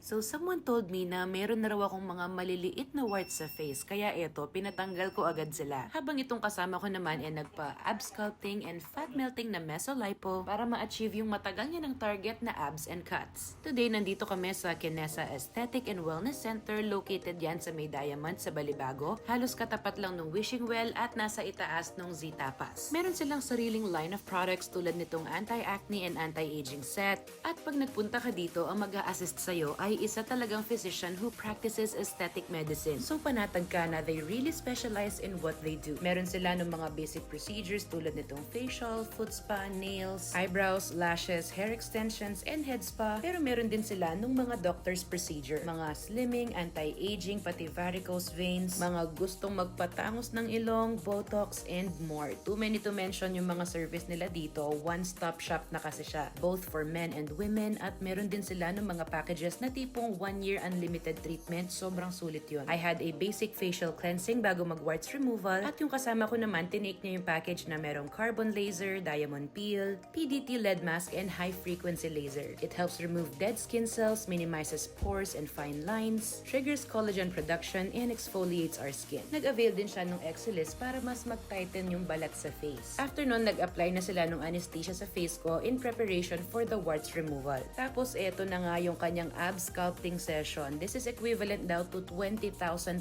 So someone told me na meron na raw akong mga maliliit na warts sa face, kaya eto, pinatanggal ko agad sila. Habang itong kasama ko naman ay nagpa-ab sculpting and fat melting na mesolipo para ma-achieve yung matagal niya ng target na abs and cuts. Today, nandito kami sa Kinesa Aesthetic and Wellness Center, located yan sa May Diamond sa Balibago. Halos katapat lang ng Wishing Well at nasa itaas ng Z-Tapas. Meron silang sariling line of products tulad nitong anti-acne and anti-aging set. At pag nagpunta ka dito, ang mag-a-assist sa'yo ay isa talagang physician who practices aesthetic medicine. So panatag ka na they really specialize in what they do. Meron sila ng mga basic procedures tulad nitong facial, foot spa, nails, eyebrows, lashes, hair extensions, and head spa. Pero meron din sila ng mga doctor's procedure. Mga slimming, anti-aging, pati varicose veins, mga gustong magpatangos ng ilong, botox, and more. Too many to mention yung mga service nila dito. One-stop shop na kasi siya. Both for men and women, at meron din sila ng mga packages na tipong 1-year unlimited treatment. Sobrang sulit yun. I had a basic facial cleansing bago mag-warts removal, at yung kasama ko naman, tinake niya yung package na merong carbon laser, diamond peel, PDT LED mask, and high frequency laser. It helps remove dead skin cells, minimizes pores and fine lines, triggers collagen production, and exfoliates our skin. Nag-avail din siya ng Exilis para mas mag-tighten yung balat sa face. After nun, nag-apply na sila ng anesthesia sa face ko in preparation for the warts removal. Tapos eto na nga yung kanyang ab sculpting session. This is equivalent daw to 20,000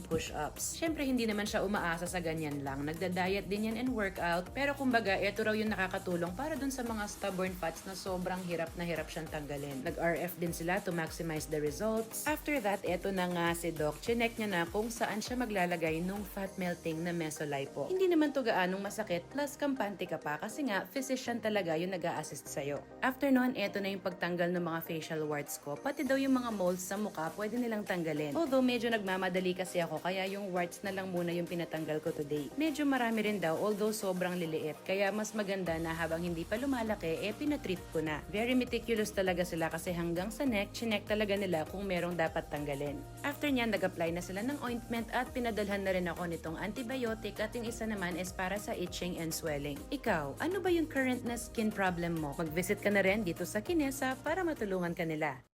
push-ups. Syempre hindi naman siya umaasa sa ganyan lang. Nagda-diet din yan and workout. Pero kumbaga, eto raw yung nakakatulong para dun sa mga stubborn fats na sobrang hirap na hirap siyang tanggalin. Nag-RF din sila to maximize the results. After that, eto na nga si Doc. Chinek niya na kung saan siya maglalagay nung fat melting na mesolipo. Hindi naman to gaanong masakit, plus kampante ka pa kasi nga physician talaga yung nag-a-assist sa'yo. After nun, eto na yung pagtanggal ng mga facial warts ko. Pati daw yung mga moles sa mukha pwede nilang tanggalin. Although medyo nagmamadali kasi ako, kaya yung warts na lang muna yung pinatanggal ko today. Medyo marami rin daw, although sobrang liliit. Kaya mas maganda na habang hindi pa lumalaki, pinatreat ko na. Very meticulous talaga sila kasi hanggang sa neck, chinek talaga nila kung merong dapat tanggalin. After niyan, nag-apply na sila ng ointment at pinadalhan na rin ako nitong antibiotic, at yung isa naman is para sa itching and swelling. Ikaw, ano ba yung current na skin problem mo? Mag-visit ka na rin dito sa Kinesa para matulungan ka nila.